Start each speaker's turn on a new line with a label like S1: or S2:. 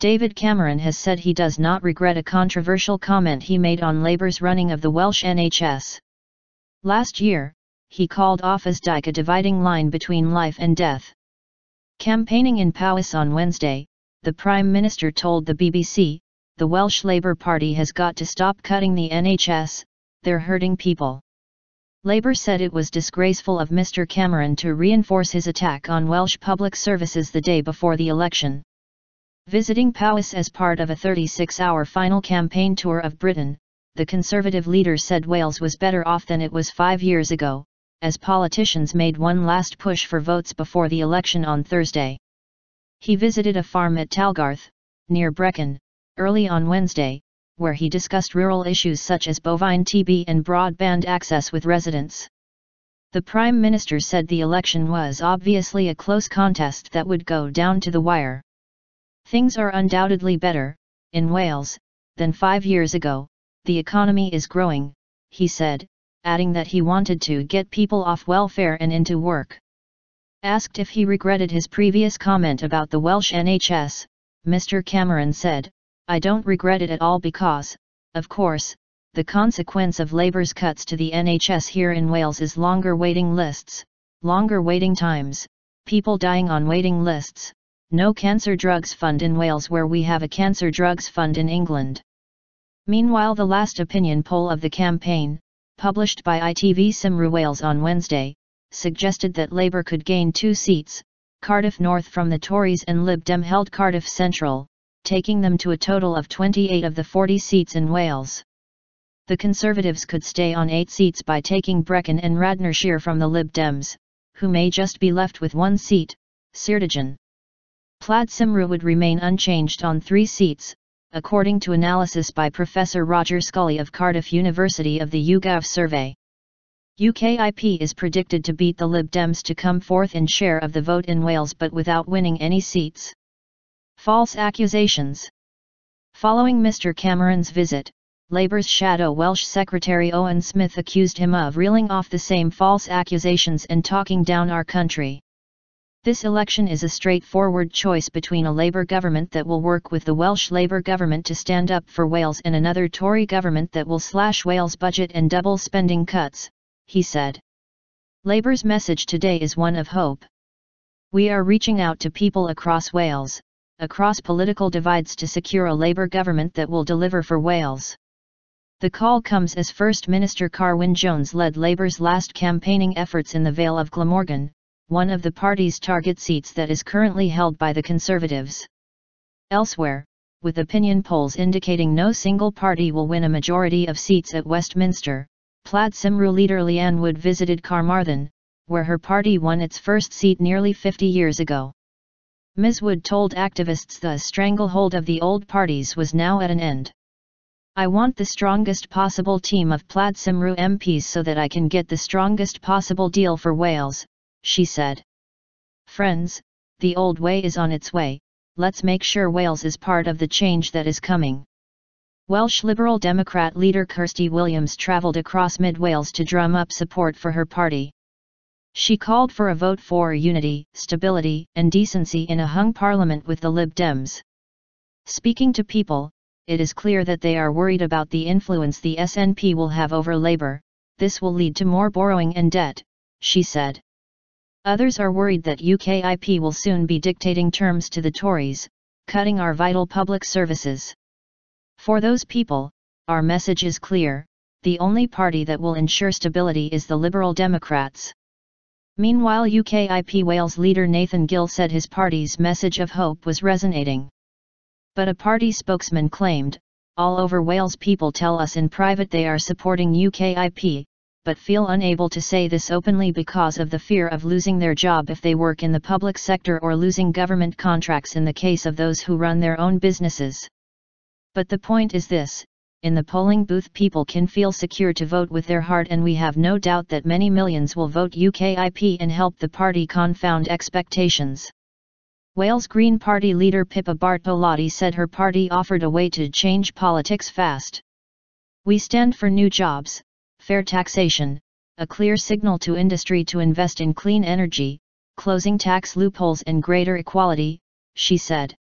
S1: David Cameron has said he does not regret a controversial comment he made on Labour's running of the Welsh NHS. Last year, he called Offa's Dyke a dividing line between life and death. Campaigning in Powys on Wednesday, the Prime Minister told the BBC, "The Welsh Labour Party has got to stop cutting the NHS, they're hurting people." Labour said it was disgraceful of Mr Cameron to reinforce his attack on Welsh public services the day before the election. Visiting Powys as part of a 36-hour final campaign tour of Britain, the Conservative leader said Wales was better off than it was 5 years ago, as politicians made one last push for votes before the election on Thursday. He visited a farm at Talgarth, near Brecon, early on Wednesday, where he discussed rural issues such as bovine TB and broadband access with residents. The Prime Minister said the election was obviously a close contest that would go down to the wire. "Things are undoubtedly better, in Wales, than 5 years ago, the economy is growing," he said, adding that he wanted to get people off welfare and into work. Asked if he regretted his previous comment about the Welsh NHS, Mr Cameron said, "I don't regret it at all because, of course, the consequence of Labour's cuts to the NHS here in Wales is longer waiting lists, longer waiting times, people dying on waiting lists, no cancer drugs fund in Wales where we have a cancer drugs fund in England." Meanwhile, the last opinion poll of the campaign, published by ITV Cymru Wales on Wednesday, suggested that Labour could gain 2 seats, Cardiff North from the Tories and Lib Dem held Cardiff Central, taking them to a total of 28 of the 40 seats in Wales. The Conservatives could stay on 8 seats by taking Brecon and Radnorshire from the Lib Dems, who may just be left with 1 seat, Ceredigion. Plaid Cymru would remain unchanged on 3 seats, according to analysis by Professor Roger Scully of Cardiff University of the YouGov survey. UKIP is predicted to beat the Lib Dems to come fourth in share of the vote in Wales but without winning any seats. False accusations. Following Mr Cameron's visit, Labour's shadow Welsh Secretary Owen Smith accused him of reeling off the same false accusations and talking down our country. "This election is a straightforward choice between a Labour government that will work with the Welsh Labour government to stand up for Wales and another Tory government that will slash Wales' budget and double spending cuts," he said. Labour's message today is one of hope. "We are reaching out to people across Wales, across political divides to secure a Labour government that will deliver for Wales." The call comes as First Minister Carwyn Jones led Labour's last campaigning efforts in the Vale of Glamorgan, one of the party's target seats that is currently held by the Conservatives. Elsewhere, with opinion polls indicating no single party will win a majority of seats at Westminster, Plaid Cymru leader Leanne Wood visited Carmarthen, where her party won its first seat nearly 50 years ago. Ms. Wood told activists the stranglehold of the old parties was now at an end. "I want the strongest possible team of Plaid Cymru MPs so that I can get the strongest possible deal for Wales," she said. "Friends, the old way is on its way, let's make sure Wales is part of the change that is coming." Welsh Liberal Democrat leader Kirsty Williams travelled across mid-Wales to drum up support for her party. She called for a vote for unity, stability and decency in a hung parliament with the Lib Dems. Speaking to people, "It is clear that they are worried about the influence the SNP will have over Labour, this will lead to more borrowing and debt," she said. Others are worried that UKIP will soon be dictating terms to the Tories, cutting our vital public services. "For those people, our message is clear, the only party that will ensure stability is the Liberal Democrats." Meanwhile, UKIP Wales leader Nathan Gill said his party's message of hope was resonating. But a party spokesman claimed, "All over Wales people tell us in private they are supporting UKIP, but feel unable to say this openly because of the fear of losing their job if they work in the public sector or losing government contracts in the case of those who run their own businesses. But the point is this, in the polling booth people can feel secure to vote with their heart and we have no doubt that many millions will vote UKIP and help the party confound expectations." Wales Green Party leader Pippa Bartolotti said her party offered a way to change politics fast. "We stand for new jobs, fair taxation, a clear signal to industry to invest in clean energy, closing tax loopholes and greater equality," she said.